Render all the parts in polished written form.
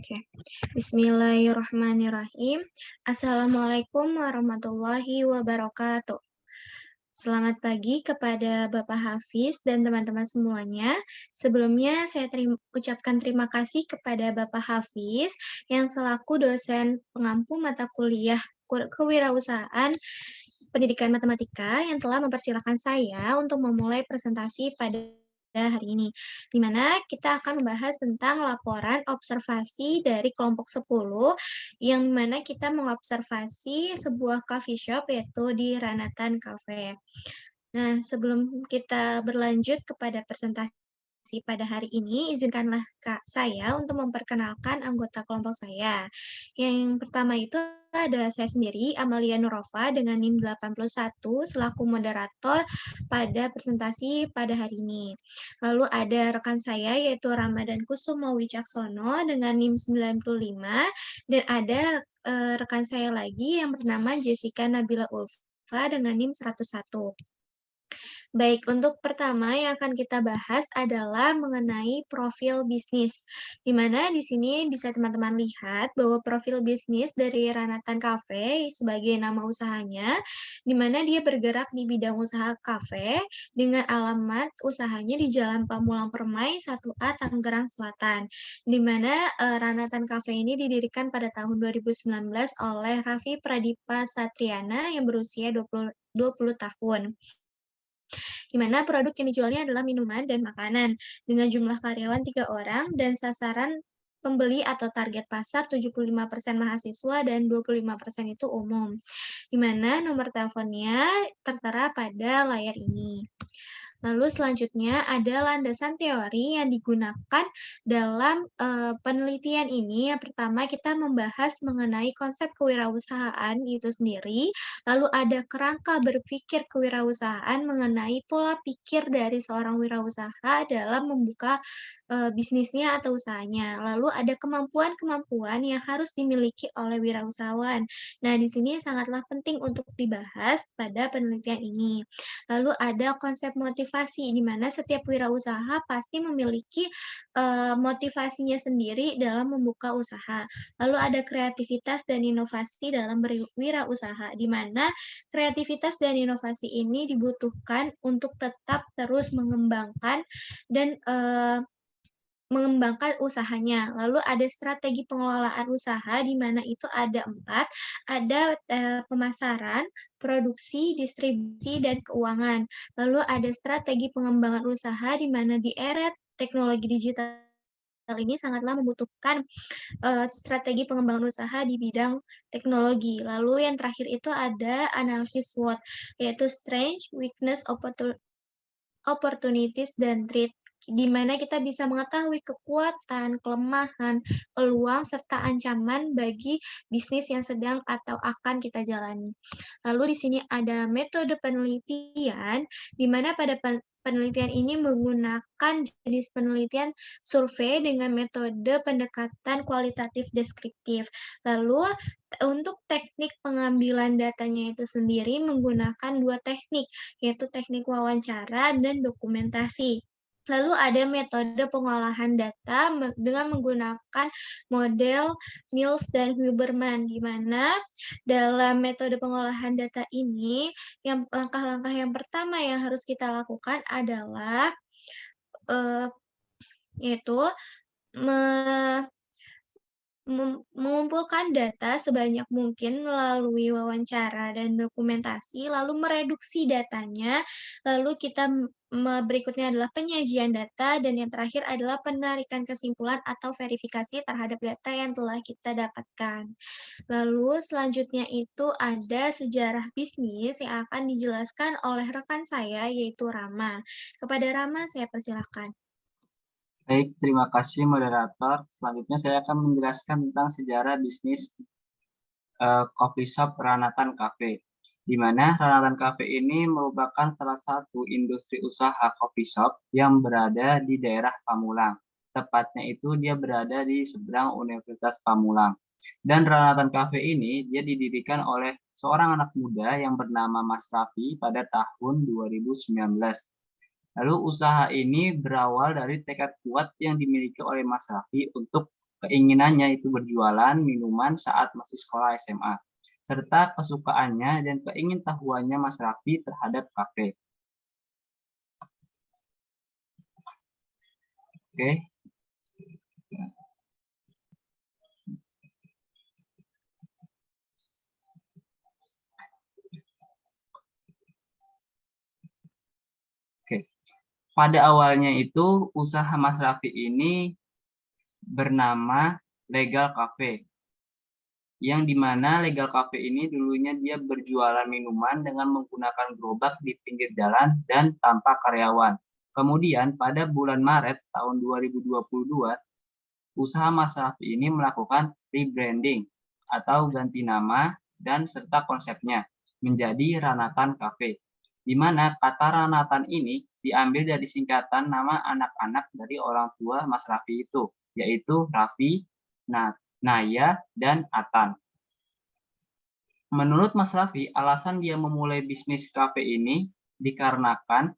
Oke. Bismillahirrahmanirrahim. Assalamualaikum warahmatullahi wabarakatuh. Selamat pagi kepada Bapak Hafiz dan teman-teman semuanya. Sebelumnya saya ucapkan terima kasih kepada Bapak Hafiz yang selaku dosen pengampu mata kuliah kewirausahaan pendidikan matematika yang telah mempersilahkan saya untuk memulai presentasi pada hari ini, di mana kita akan membahas tentang laporan observasi dari kelompok 10, yang mana kita mengobservasi sebuah coffee shop yaitu di Ranatan Cafe. Nah, sebelum kita berlanjut kepada presentasi pada hari ini, izinkanlah saya untuk memperkenalkan anggota kelompok saya. Yang pertama itu ada saya sendiri, Amalia Nurova dengan NIM 81 selaku moderator pada presentasi pada hari ini. Lalu ada rekan saya yaitu Ramadan Kusumo Wicaksono dengan NIM 95 dan ada rekan saya lagi yang bernama Jessica Nabila Ulfa dengan NIM 101. Baik, untuk pertama yang akan kita bahas adalah mengenai profil bisnis, di mana di sini bisa teman-teman lihat bahwa profil bisnis dari Ranatan Cafe sebagai nama usahanya, di mana dia bergerak di bidang usaha kafe dengan alamat usahanya di Jalan Pamulang Permai 1A Tangerang Selatan, di mana Ranatan Cafe ini didirikan pada tahun 2019 oleh Raffi Pradipa Satriana yang berusia 20 tahun, di mana produk yang dijualnya adalah minuman dan makanan dengan jumlah karyawan 3 orang dan sasaran pembeli atau target pasar 75% mahasiswa dan 25% itu umum, di mana nomor teleponnya tertera pada layar ini. Lalu selanjutnya ada landasan teori yang digunakan dalam penelitian ini. Yang pertama kita membahas mengenai konsep kewirausahaan itu sendiri, lalu ada kerangka berpikir kewirausahaan mengenai pola pikir dari seorang wirausaha dalam membuka bisnisnya atau usahanya. Lalu ada kemampuan-kemampuan yang harus dimiliki oleh wirausahawan. Nah, di sini sangatlah penting untuk dibahas pada penelitian ini. Lalu ada konsep motivasi, di mana setiap wirausaha pasti memiliki motivasinya sendiri dalam membuka usaha. Lalu ada kreativitas dan inovasi dalam berwirausaha, di mana kreativitas dan inovasi ini dibutuhkan untuk tetap terus mengembangkan dan mengembangkan usahanya. Lalu ada strategi pengelolaan usaha di mana itu ada 4, ada pemasaran, produksi, distribusi, dan keuangan. Lalu ada strategi pengembangan usaha di mana di era teknologi digital ini sangatlah membutuhkan strategi pengembangan usaha di bidang teknologi. Lalu yang terakhir itu ada analisis SWOT, yaitu strength, weakness, opportunities, dan threat, di mana kita bisa mengetahui kekuatan, kelemahan, peluang, serta ancaman bagi bisnis yang sedang atau akan kita jalani. Lalu di sini ada metode penelitian, di mana pada penelitian ini menggunakan jenis penelitian survei dengan metode pendekatan kualitatif deskriptif. Lalu untuk teknik pengambilan datanya itu sendiri menggunakan 2 teknik, yaitu teknik wawancara dan dokumentasi. Lalu ada metode pengolahan data dengan menggunakan model Niels dan Huberman, di mana dalam metode pengolahan data ini, langkah-langkah yang pertama yang harus kita lakukan adalah yaitu me mengumpulkan data sebanyak mungkin melalui wawancara dan dokumentasi, lalu mereduksi datanya, lalu kita berikutnya adalah penyajian data, dan yang terakhir adalah penarikan kesimpulan atau verifikasi terhadap data yang telah kita dapatkan. Lalu selanjutnya itu ada sejarah bisnis yang akan dijelaskan oleh rekan saya, yaitu Rama. Kepada Rama, saya persilahkan. Baik, terima kasih moderator. Selanjutnya saya akan menjelaskan tentang sejarah bisnis coffee shop Ranatan Cafe, di mana Ranatan Cafe ini merupakan salah satu industri usaha coffee shop yang berada di daerah Pamulang. Tepatnya itu dia berada di seberang Universitas Pamulang. Dan Ranatan Cafe ini dia didirikan oleh seorang anak muda yang bernama Mas Raffi pada tahun 2019. Lalu usaha ini berawal dari tekad kuat yang dimiliki oleh Mas Raffi untuk keinginannya itu berjualan minuman saat masih sekolah SMA, serta kesukaannya dan keingintahuannya Mas Raffi terhadap kafe. Oke. Oke. Pada awalnya itu usaha Mas Raffi ini bernama Legal Cafe, yang dimana Legal Cafe ini dulunya dia berjualan minuman dengan menggunakan gerobak di pinggir jalan dan tanpa karyawan. Kemudian pada bulan Maret tahun 2022, usaha Mas Raffi ini melakukan rebranding atau ganti nama dan serta konsepnya menjadi Ranatan Cafe, di mana kata Ranatan ini diambil dari singkatan nama anak-anak dari orang tua Mas Raffi itu, yaitu Raffi, Naya, dan Atan. Menurut Mas Raffi, alasan dia memulai bisnis kafe ini dikarenakan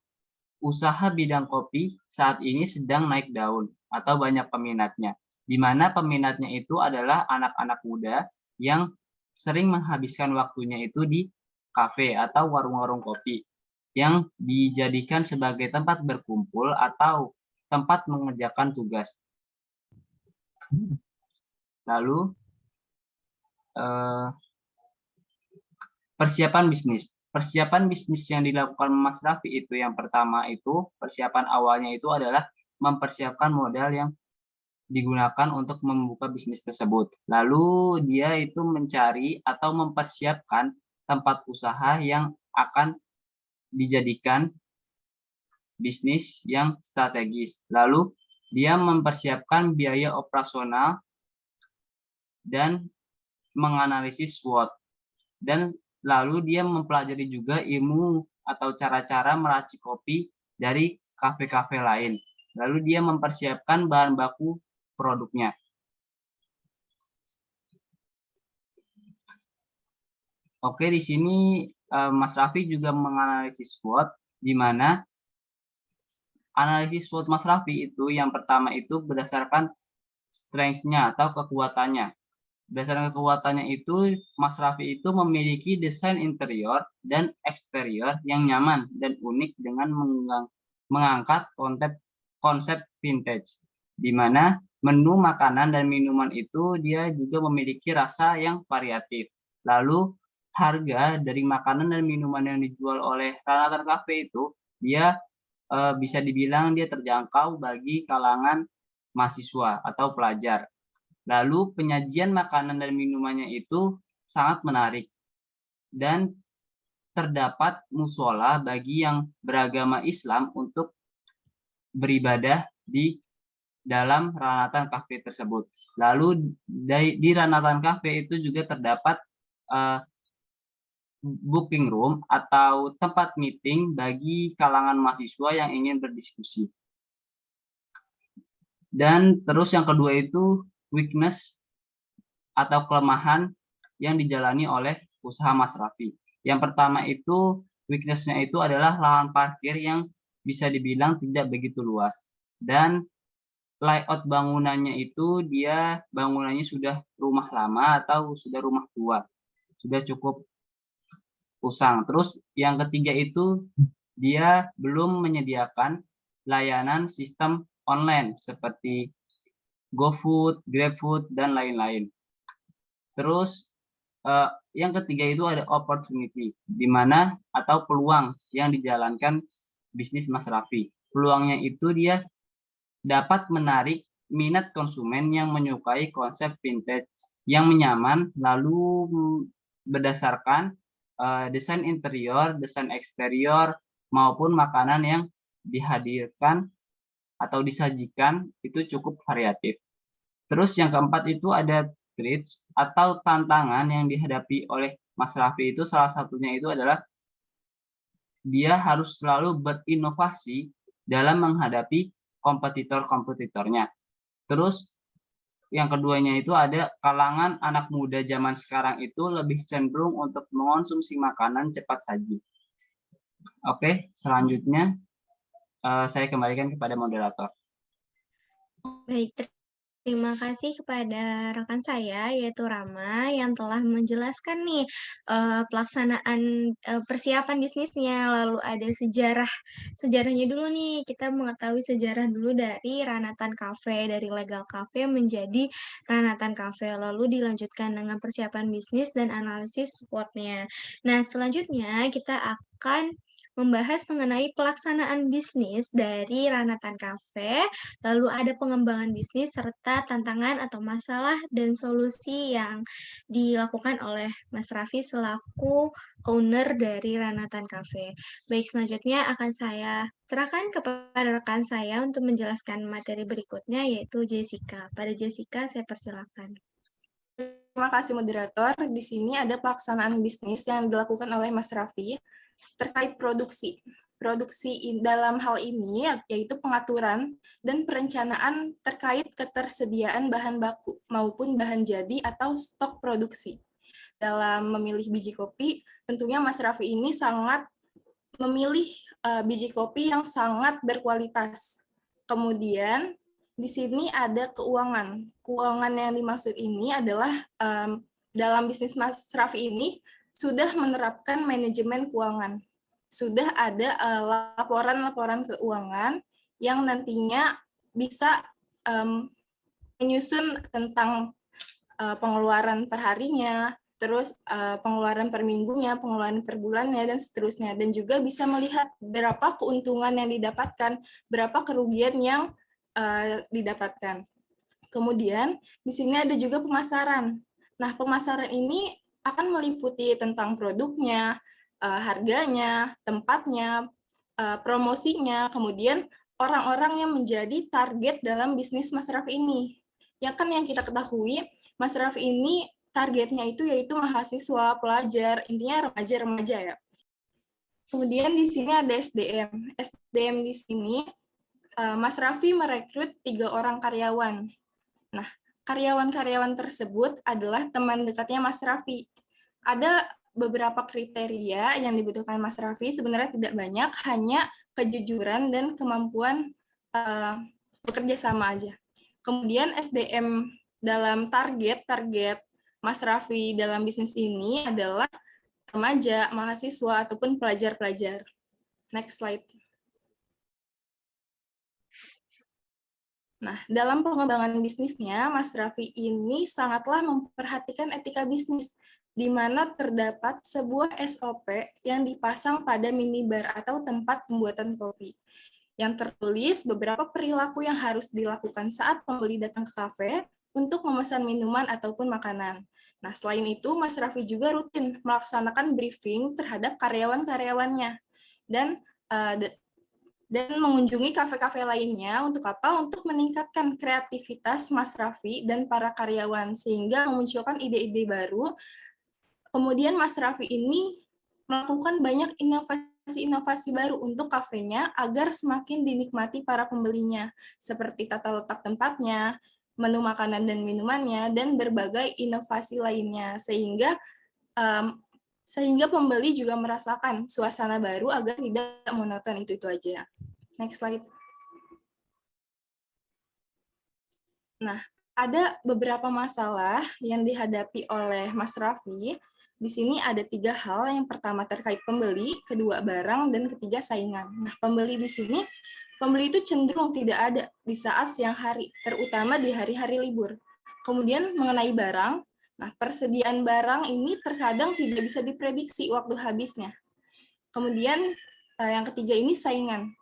usaha bidang kopi saat ini sedang naik daun atau banyak peminatnya, di mana peminatnya itu adalah anak-anak muda yang sering menghabiskan waktunya itu di kafe atau warung-warung kopi yang dijadikan sebagai tempat berkumpul atau tempat mengerjakan tugas. Lalu persiapan bisnis. Persiapan bisnis yang dilakukan Mas Raffi itu yang pertama itu persiapan awalnya itu adalah mempersiapkan modal yang digunakan untuk membuka bisnis tersebut. Lalu dia itu mencari atau mempersiapkan tempat usaha yang akan dijadikan bisnis yang strategis. Lalu dia mempersiapkan biaya operasional dan menganalisis SWOT. Dan lalu dia mempelajari juga ilmu atau cara-cara meracik kopi dari kafe-kafe lain. Lalu dia mempersiapkan bahan baku produknya. Oke, di sini Mas Raffi juga menganalisis SWOT, di mana analisis SWOT Mas Raffi itu yang pertama itu berdasarkan strength-nya atau kekuatannya. Berdasarkan kekuatannya itu, Mas Raffi itu memiliki desain interior dan eksterior yang nyaman dan unik dengan mengangkat konsep vintage, di mana menu makanan dan minuman itu dia juga memiliki rasa yang variatif. Lalu harga dari makanan dan minuman yang dijual oleh Ranatan Cafe itu dia bisa dibilang dia terjangkau bagi kalangan mahasiswa atau pelajar. Lalu penyajian makanan dan minumannya itu sangat menarik dan terdapat musola bagi yang beragama Islam untuk beribadah di dalam Ranatan Cafe tersebut. Lalu di Ranatan Cafe itu juga terdapat booking room atau tempat meeting bagi kalangan mahasiswa yang ingin berdiskusi. Dan terus yang kedua itu weakness atau kelemahan yang dijalani oleh usaha Mas Raffi. Yang pertama itu weakness-nya itu adalah lahan parkir yang bisa dibilang tidak begitu luas. Dan layout bangunannya itu dia bangunannya sudah rumah lama atau sudah rumah tua. Sudah cukup usang. Terus yang ketiga itu dia belum menyediakan layanan sistem online seperti GoFood, GrabFood, dan lain-lain. Terus yang ketiga itu ada opportunity, di mana atau peluang yang dijalankan bisnis Mas Raffi. Peluangnya itu dia dapat menarik minat konsumen yang menyukai konsep vintage yang nyaman, lalu berdasarkan desain interior, desain eksterior, maupun makanan yang dihadirkan atau disajikan itu cukup variatif. Terus yang keempat itu ada threats atau tantangan yang dihadapi oleh Mas Raffi itu salah satunya itu adalah dia harus selalu berinovasi dalam menghadapi kompetitor-kompetitornya. Terus yang keduanya itu ada kalangan anak muda zaman sekarang itu lebih cenderung untuk mengonsumsi makanan cepat saji. Oke, selanjutnya saya kembalikan kepada moderator. Baik, Terima kasih kepada rekan saya, yaitu Rama, yang telah menjelaskan nih, pelaksanaan, persiapan bisnisnya, lalu ada sejarahnya dulu nih, kita mengetahui sejarah dulu dari Ranatan Cafe, dari legal cafe menjadi Ranatan Cafe, lalu dilanjutkan dengan persiapan bisnis dan analisis SWOT-nya. Nah, selanjutnya kita akan membahas mengenai pelaksanaan bisnis dari Ranatan Cafe. Lalu ada pengembangan bisnis serta tantangan atau masalah dan solusi yang dilakukan oleh Mas Raffi selaku owner dari Ranatan Cafe. Baik, selanjutnya akan saya serahkan kepada rekan saya untuk menjelaskan materi berikutnya yaitu Jessica. Pada Jessica saya persilakan. Terima kasih moderator. Di sini ada pelaksanaan bisnis yang dilakukan oleh Mas Raffi terkait produksi. Produksi dalam hal ini yaitu pengaturan dan perencanaan terkait ketersediaan bahan baku maupun bahan jadi atau stok produksi. Dalam memilih biji kopi, tentunya Mas Raffi ini sangat memilih biji kopi yang sangat berkualitas. Kemudian di sini ada keuangan. Keuangan yang dimaksud ini adalah dalam bisnis Mas Raffi ini sudah menerapkan manajemen keuangan. Sudah ada laporan-laporan keuangan yang nantinya bisa menyusun tentang pengeluaran perharinya, terus pengeluaran per minggunya, pengeluaran per bulannya, dan seterusnya. Dan juga bisa melihat berapa keuntungan yang didapatkan, berapa kerugian yang didapatkan. Kemudian di sini ada juga pemasaran. Nah, pemasaran ini akan meliputi tentang produknya, harganya, tempatnya, promosinya, kemudian orang-orang yang menjadi target dalam bisnis Mas Raffi ini. Ya kan yang kita ketahui, Mas Raffi ini targetnya itu yaitu mahasiswa, pelajar, intinya remaja-remaja ya. Kemudian di sini ada SDM. SDM di sini Mas Raffi merekrut 3 orang karyawan. Nah, karyawan-karyawan tersebut adalah teman dekatnya Mas Raffi. Ada beberapa kriteria yang dibutuhkan Mas Raffi, sebenarnya tidak banyak, hanya kejujuran dan kemampuan bekerja sama aja. Kemudian SDM dalam target Mas Raffi dalam bisnis ini adalah remaja, mahasiswa, ataupun pelajar-pelajar. Next slide. Nah, dalam pengembangan bisnisnya, Mas Raffi ini sangatlah memperhatikan etika bisnis, di mana terdapat sebuah SOP yang dipasang pada minibar atau tempat pembuatan kopi. Yang tertulis beberapa perilaku yang harus dilakukan saat pembeli datang ke kafe untuk memesan minuman ataupun makanan. Nah, selain itu, Mas Raffi juga rutin melaksanakan briefing terhadap karyawan-karyawannya. Dan mengunjungi kafe-kafe lainnya untuk apa? Untuk meningkatkan kreativitas Mas Raffi dan para karyawan sehingga memunculkan ide-ide baru. Kemudian Mas Raffi ini melakukan banyak inovasi-inovasi baru untuk kafenya agar semakin dinikmati para pembelinya, seperti tata letak tempatnya, menu makanan dan minumannya, dan berbagai inovasi lainnya sehingga pembeli juga merasakan suasana baru agar tidak monoton itu aja. Next slide. Nah, ada beberapa masalah yang dihadapi oleh Mas Raffi. Di sini ada 3 hal. Yang pertama terkait pembeli, kedua barang, dan ketiga saingan. Nah, pembeli di sini, pembeli itu cenderung tidak ada di saat siang hari, terutama di hari-hari libur. Kemudian mengenai barang, nah persediaan barang ini terkadang tidak bisa diprediksi waktu habisnya. Kemudian yang ketiga ini saingan.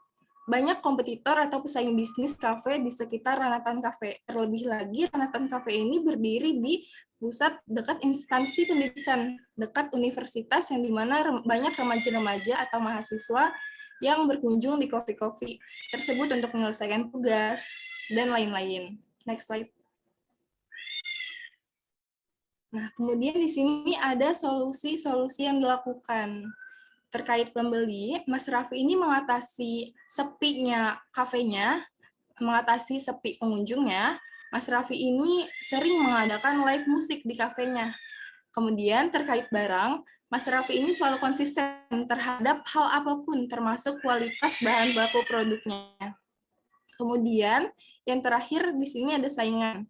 Banyak kompetitor atau pesaing bisnis kafe di sekitar Ranatan Cafe. Terlebih lagi, Ranatan Cafe ini berdiri di pusat dekat instansi pendidikan, dekat universitas yang dimana banyak remaja-remaja atau mahasiswa yang berkunjung di coffee tersebut untuk menyelesaikan tugas, dan lain-lain. Next slide. Nah, kemudian di sini ada solusi-solusi yang dilakukan. Terkait pembeli, Mas Raffi ini mengatasi sepinya kafenya, mengatasi sepi pengunjungnya. Mas Raffi ini sering mengadakan live musik di kafenya. Kemudian terkait barang, Mas Raffi ini selalu konsisten terhadap hal apapun, termasuk kualitas bahan baku produknya. Kemudian yang terakhir di sini ada saingan.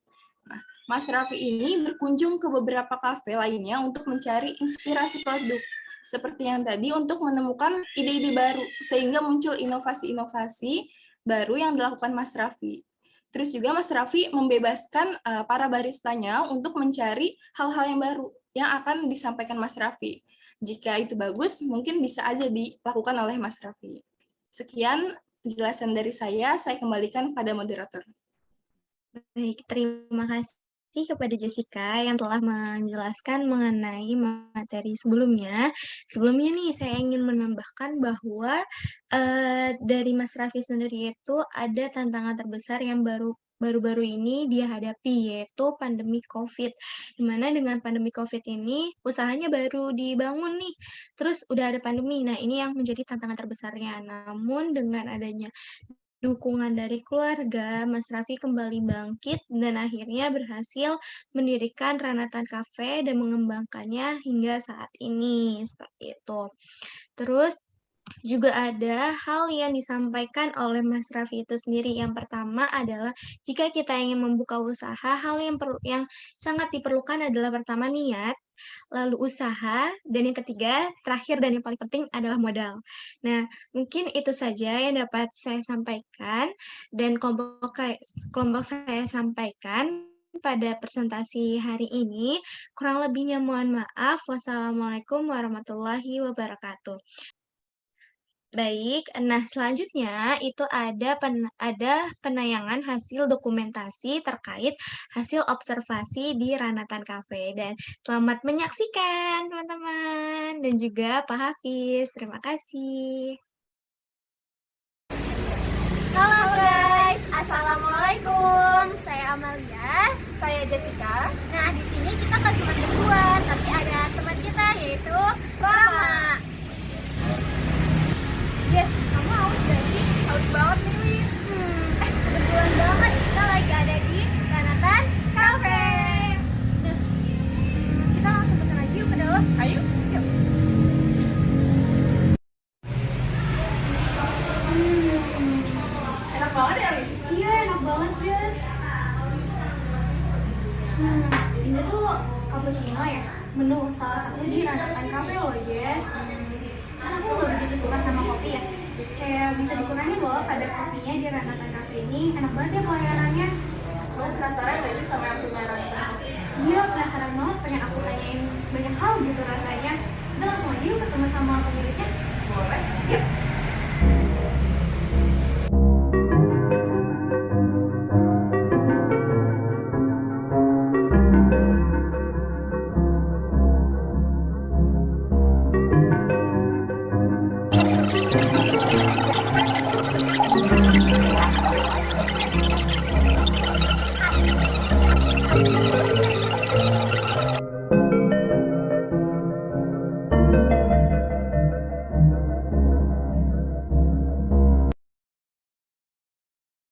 Mas Raffi ini berkunjung ke beberapa kafe lainnya untuk mencari inspirasi produk. Seperti yang tadi, untuk menemukan ide-ide baru, sehingga muncul inovasi-inovasi baru yang dilakukan Mas Raffi. Terus juga Mas Raffi membebaskan para baristanya untuk mencari hal-hal yang baru yang akan disampaikan Mas Raffi. Jika itu bagus, mungkin bisa aja dilakukan oleh Mas Raffi. Sekian penjelasan dari saya kembalikan pada moderator. Baik, terima kasih kepada Jessica yang telah menjelaskan mengenai materi sebelumnya. Sebelumnya nih, saya ingin menambahkan bahwa dari Mas Raffi sendiri itu ada tantangan terbesar yang baru-baru ini dia hadapi, yaitu pandemi COVID. Di mana dengan pandemi COVID ini, usahanya baru dibangun nih, terus udah ada pandemi. Nah, ini yang menjadi tantangan terbesarnya. Namun dengan adanya dukungan dari keluarga, Mas Raffi kembali bangkit dan akhirnya berhasil mendirikan Ranatan Cafe dan mengembangkannya hingga saat ini, seperti itu. Terus juga ada hal yang disampaikan oleh Mas Raffi itu sendiri. Yang pertama adalah jika kita ingin membuka usaha, hal yang sangat diperlukan adalah pertama niat, lalu usaha, dan yang ketiga, terakhir dan yang paling penting adalah modal. Nah, mungkin itu saja yang dapat saya sampaikan dan kelompok saya sampaikan pada presentasi hari ini. Kurang lebihnya mohon maaf. Wassalamualaikum warahmatullahi wabarakatuh. Baik, nah selanjutnya itu ada penayangan hasil dokumentasi terkait hasil observasi di Ranatan Cafe. Dan selamat menyaksikan teman-teman dan juga Pak Hafiz. Terima kasih. Halo guys, assalamualaikum. Saya Amalia, saya Jessica. Nah di sini kita nggak cuma berdua, tapi ada teman kita yaitu Rama. Yes, kamu haus gak sih? Haus banget nih, Win. Kebetulan banget kita lagi ada di Ranatan Cafe. Nah, kita langsung pesan aja yuk ke dalam. Ayo, yuk. Enak banget ya, Win? Iya, enak banget, Jess. Ini tuh cappuccino ya? Menu salah satu di Ranatan Cafe loh, Jess. Kan aku gak begitu suka sama kopi ya. Kayak bisa dikurangin loh kadar kopinya di Ranatan Cafe ini. Enak banget ya pelayanannya. Kamu penasaran nggak sih sama yang punya Ranatan Cafe? Iya, penasaran banget. Pengen aku tanyain banyak hal gitu rasanya. Kita langsung aja yuk ketemu sama pemilik